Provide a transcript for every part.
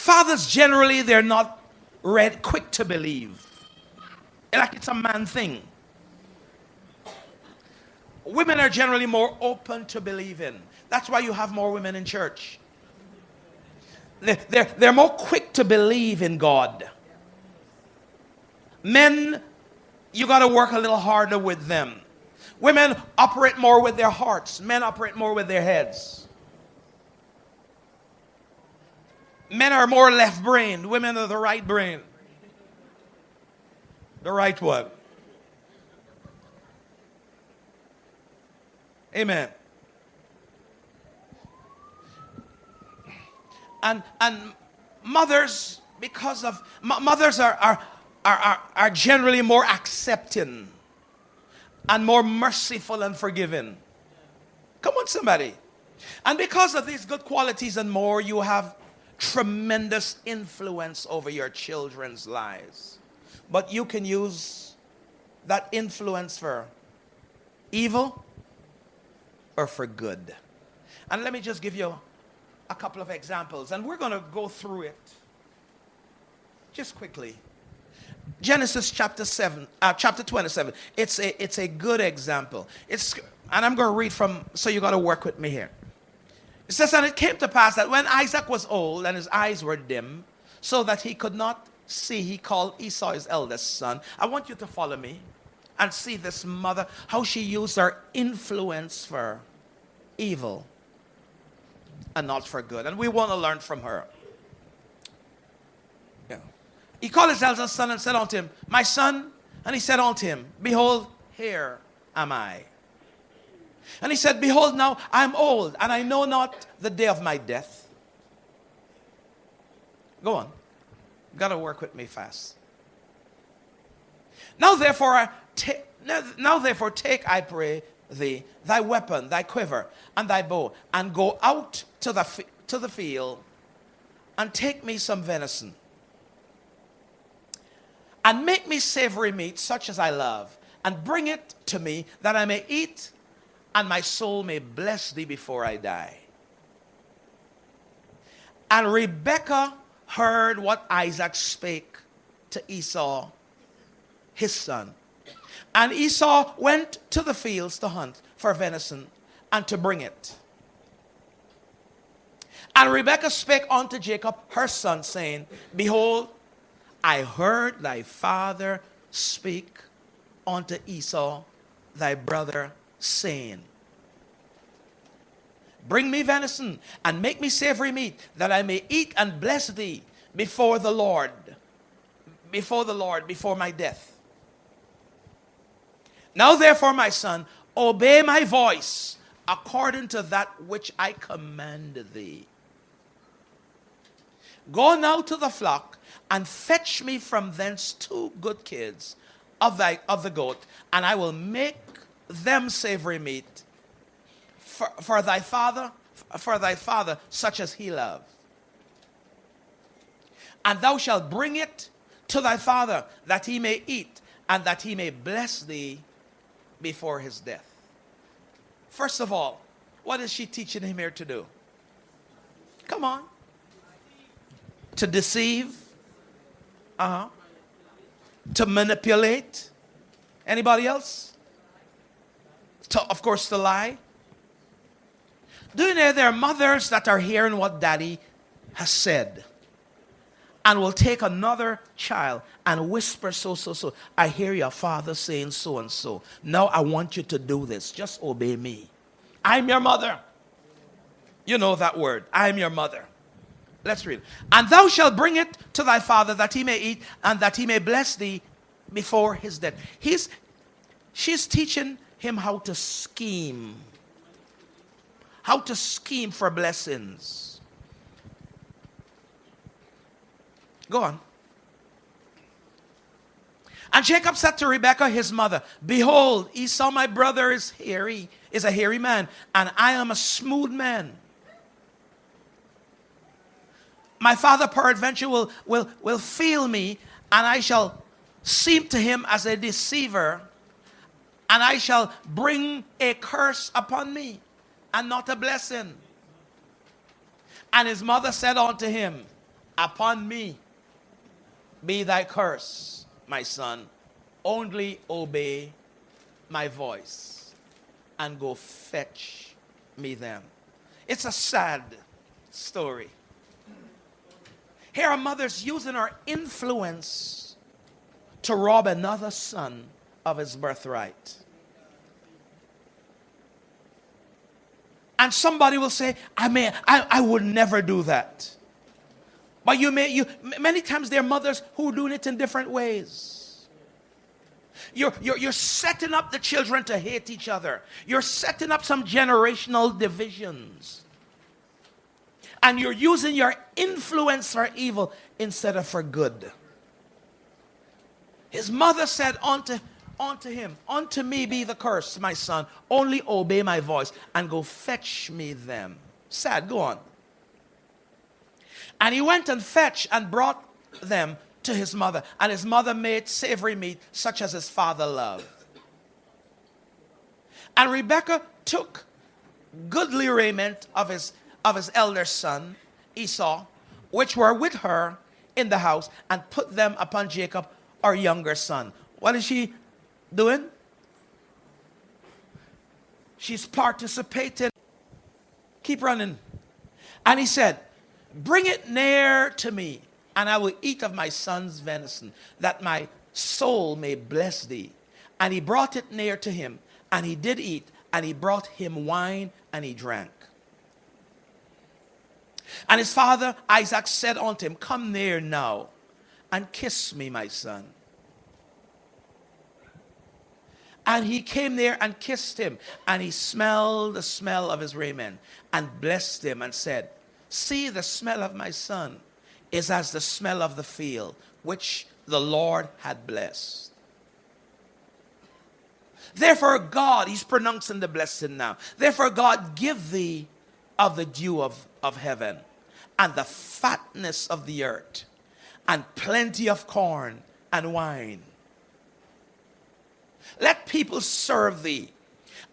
Fathers generally, they're not quick to believe. Like it's a man thing. Women are generally more open to believing. That's why you have more women in church. They're more quick to believe in God. Men, you got to work a little harder with them. Women operate more with their hearts. Men operate more with their heads. Men are more left-brained. Women are the right brain. The right one. Amen. And mothers, because of mothers are generally more accepting and more merciful and forgiving. Come on, somebody. And because of these good qualities and more, you have tremendous influence over your children's lives. But you can use that influence for evil or for good. And let me just give you a couple of examples, and we're going to go through it just quickly. Genesis chapter 27. It's a good example. And I'm going to read from, so you got to work with me here. It says, and it came to pass that when Isaac was old and his eyes were dim, so that he could not see, he called Esau his eldest son. I want you to follow me and see this mother, how she used her influence for evil and not for good. And we want to learn from her. Yeah. He called his eldest son and said unto him, my son. And he said unto him, behold, here am I. And he said, behold, now I am old, and I know not the day of my death. Go on. Got to work with me fast. Now therefore take, I pray thee, thy weapon, thy quiver, and thy bow, and go out to the field, and take me some venison, and make me savory meat, such as I love, and bring it to me, that I may eat, and my soul may bless thee before I die. And Rebekah heard what Isaac spake to Esau, his son. And Esau went to the fields to hunt for venison and to bring it. And Rebekah spake unto Jacob, her son, saying, behold, I heard thy father speak unto Esau, thy brother, saying, bring me venison and make me savory meat, that I may eat and bless thee before the Lord, before my death. Now therefore, my son, obey my voice according to that which I command thee. Go now to the flock and fetch me from thence 2 good kids of the goat, and I will make them savory meat for thy father, such as he loved. And thou shalt bring it to thy father, that he may eat, and that he may bless thee before his death. First of all, what is she teaching him here to do? Come on. To deceive. To manipulate. Anybody else? Of course, to lie. Do you know there are mothers that are hearing what daddy has said and will take another child and whisper so. I hear your father saying so and so. Now I want you to do this. Just obey me. I'm your mother. You know that word. I'm your mother. Let's read. And thou shalt bring it to thy father, that he may eat, and that he may bless thee before his death. She's teaching him how to scheme. How to scheme for blessings. Go on. And Jacob said to Rebekah his mother, behold, Esau my brother is a hairy man, and I am a smooth man. My father peradventure will feel me, and I shall seem to him as a deceiver, and I shall bring a curse upon me, and not a blessing. And his mother said unto him, Upon me be thy curse, my son. Only obey my voice and go fetch me them. It's a sad story. Here are mothers using her influence to rob another son of his birthright. And somebody will say, I would never do that. But many times there are mothers who are doing it in different ways. You're setting up the children to hate each other. You're setting up some generational divisions. And you're using your influence for evil instead of for good. His mother said unto him, unto me be the curse, my son. Only obey my voice and go fetch me them. Sad, go on. And he went and fetched and brought them to his mother. And his mother made savory meat, such as his father loved. And Rebekah took goodly raiment of his elder son, Esau, which were with her in the house, and put them upon Jacob, our younger son. What is she doing? She's participating. Keep running. And he said, bring it near to me, and I will eat of my son's venison, that my soul may bless thee. And he brought it near to him, and he did eat, and he brought him wine, and he drank. And his father Isaac said unto him, come near now, and kiss me, my son. And he came near and kissed him, and he smelled the smell of his raiment, and blessed him, and said, see, the smell of my son is as the smell of the field, which the Lord had blessed. Therefore God, he's pronouncing the blessing now. Therefore God, give thee of the dew of heaven, and the fatness of the earth, and plenty of corn and wine. Let people serve thee,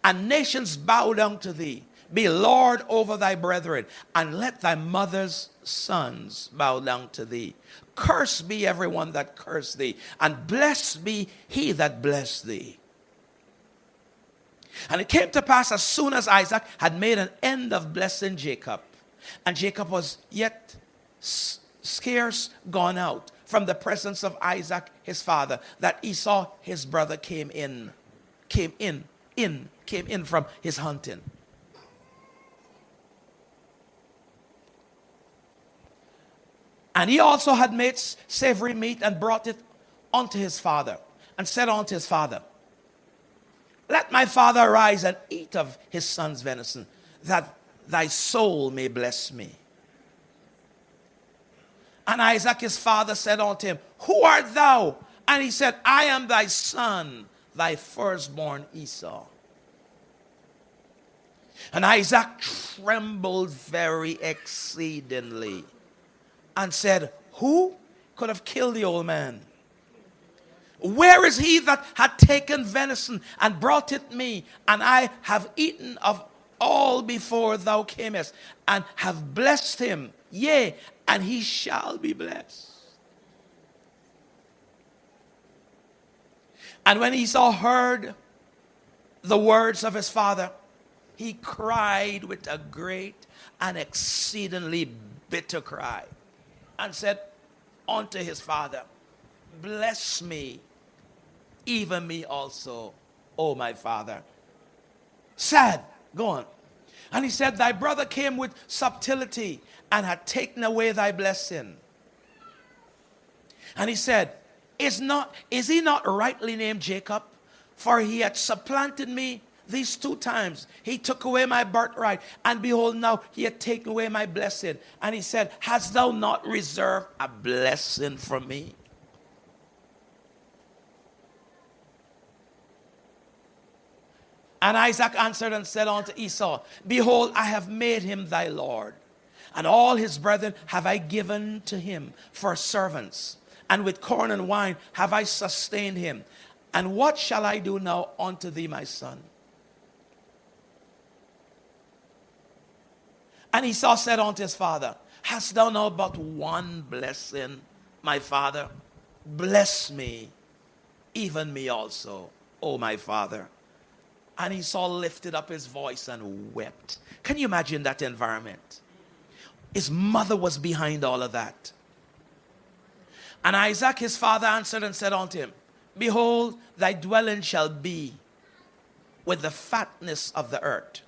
and nations bow down to thee. Be Lord over thy brethren, and let thy mother's sons bow down to thee. Cursed be everyone that cursed thee, and blessed be he that blessed thee. And it came to pass, as soon as Isaac had made an end of blessing Jacob, and Jacob was yet scarce gone out from the presence of Isaac his father, that Esau his brother came in from his hunting. And he also had made savory meat, and brought it unto his father, and said unto his father, let my father arise and eat of his son's venison, that thy soul may bless me. And Isaac his father said unto him, who art thou? And he said, I am thy son, thy firstborn Esau. And Isaac trembled very exceedingly, and said, who could have killed the old man? Where is he that had taken venison and brought it me? And I have eaten of all before thou camest, and have blessed him. Yea, and he shall be blessed. And when Esau heard the words of his father, he cried with a great and exceedingly bitter cry, and said unto his father, bless me, even me also, O my father. Sad. Go on. And he said, thy brother came with subtlety, and had taken away thy blessing. And he said, is he not rightly named Jacob? For he had supplanted me these 2 times. He took away my birthright, and behold, now he had taken away my blessing. And he said, hast thou not reserved a blessing for me? And Isaac answered and said unto Esau, behold, I have made him thy lord, and all his brethren have I given to him for servants, and with corn and wine have I sustained him. And what shall I do now unto thee, my son? And Esau said unto his father, Hast thou now but one blessing, my father? Bless me, even me also, O my father. And Esau lifted up his voice and wept. Can you imagine that environment? His mother was behind all of that. And Isaac his father answered and said unto him, Behold, thy dwelling shall be with the fatness of the earth,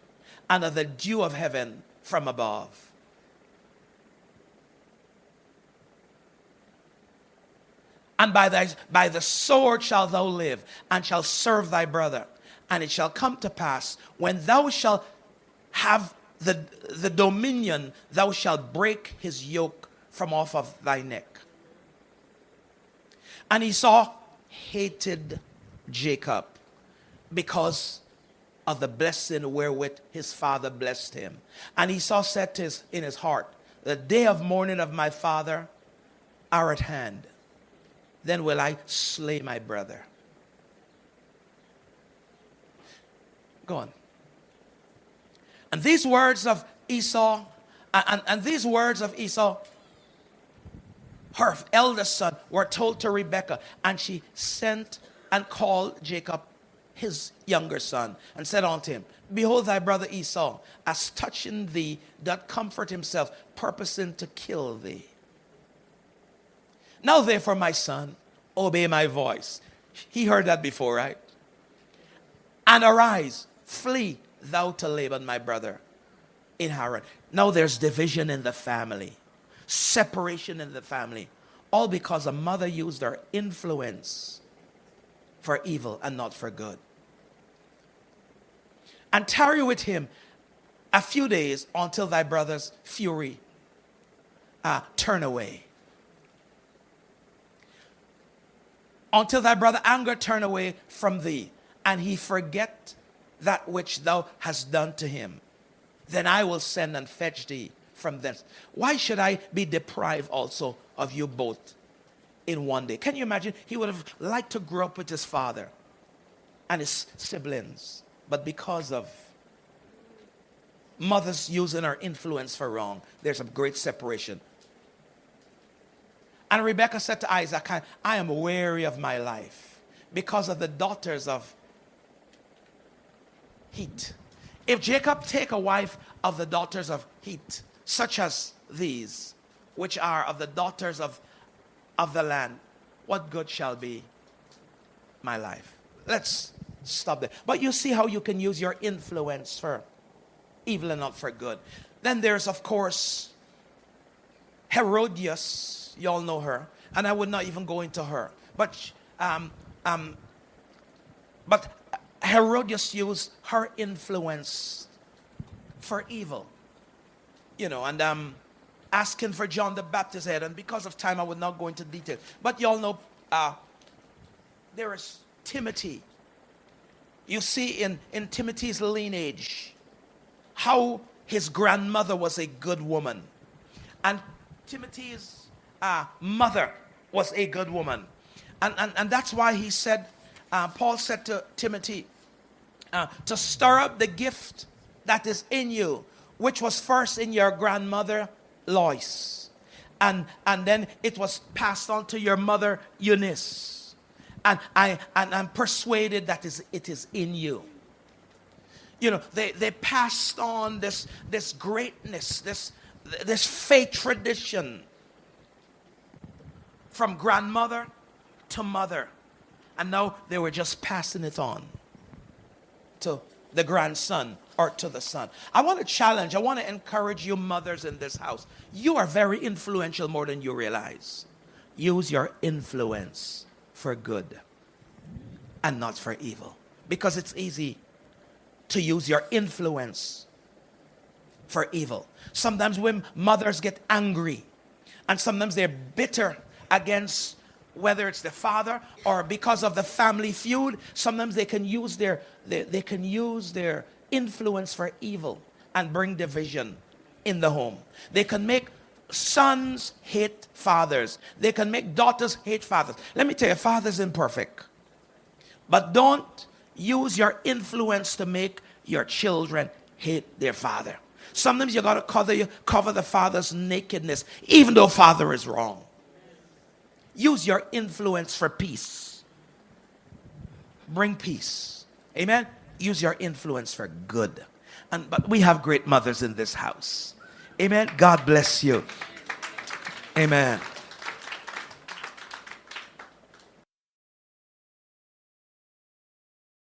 and of the dew of heaven from above. And by the sword shalt thou live, and shalt serve thy brother. And it shall come to pass, when thou shalt have the dominion, thou shalt break his yoke from off of thy neck. And Esau hated Jacob because of the blessing wherewith his father blessed him. And Esau said in his heart, the day of mourning of my father are at hand. Then will I slay my brother. Go on. And these words of Esau, and these words of Esau, her eldest son, were told to Rebekah, and she sent and called Jacob, his younger son, and said unto him, Behold, thy brother Esau, as touching thee, doth comfort himself, purposing to kill thee. Now therefore, my son, obey my voice. He heard that before, right? And arise, flee thou to Laban, my brother, in Haran. Now there's division in the family, separation in the family, all because a mother used her influence for evil and not for good. And tarry with him a few days until thy brother's fury turn away. Until thy brother anger turn away from thee, and he forget that which thou hast done to him. Then I will send and fetch thee from thence. Why should I be deprived also of you both in one day? Can you imagine? He would have liked to grow up with his father and his siblings, but because of mothers using her influence for wrong, there's a great separation. And Rebekah said to Isaac, I am weary of my life because of the daughters of Heth. If Jacob take a wife of the daughters of Heth, such as these, which are of the daughters of the land, what good shall be my life? Let's stop there. But you see how you can use your influence for evil and not for good. Then there's, of course, Herodias. You all know her, and I would not even go into her. But Herodias used her influence for evil, and asking for John the Baptist's head. And because of time, I would not go into detail. But you all know there is Timothy. You see in Timothy's lineage how his grandmother was a good woman, and Timothy's mother was a good woman. And that's why he said, Paul said to Timothy, to stir up the gift that is in you, which was first in your grandmother Lois. And then it was passed on to your mother Eunice. And I'm persuaded that it is in you. They passed on this greatness, this faith tradition from grandmother to mother. And now they were just passing it on to the grandson or to the son. I want to encourage you mothers in this house. You are very influential more than you realize. Use your influence for good and not for evil. Because it's easy to use your influence for evil. Sometimes when mothers get angry, and sometimes they're bitter against whether it's the father or because of the family feud, sometimes they can use their influence for evil and bring division in the home. They can make sons hate fathers. They can make daughters hate fathers. Let me tell you, father's imperfect. But don't use your influence to make your children hate their father. Sometimes you got to cover the father's nakedness, even though father is wrong. Use your influence for peace. Bring peace. Amen? Use your influence for good. But we have great mothers in this house. Amen? God bless you. Amen.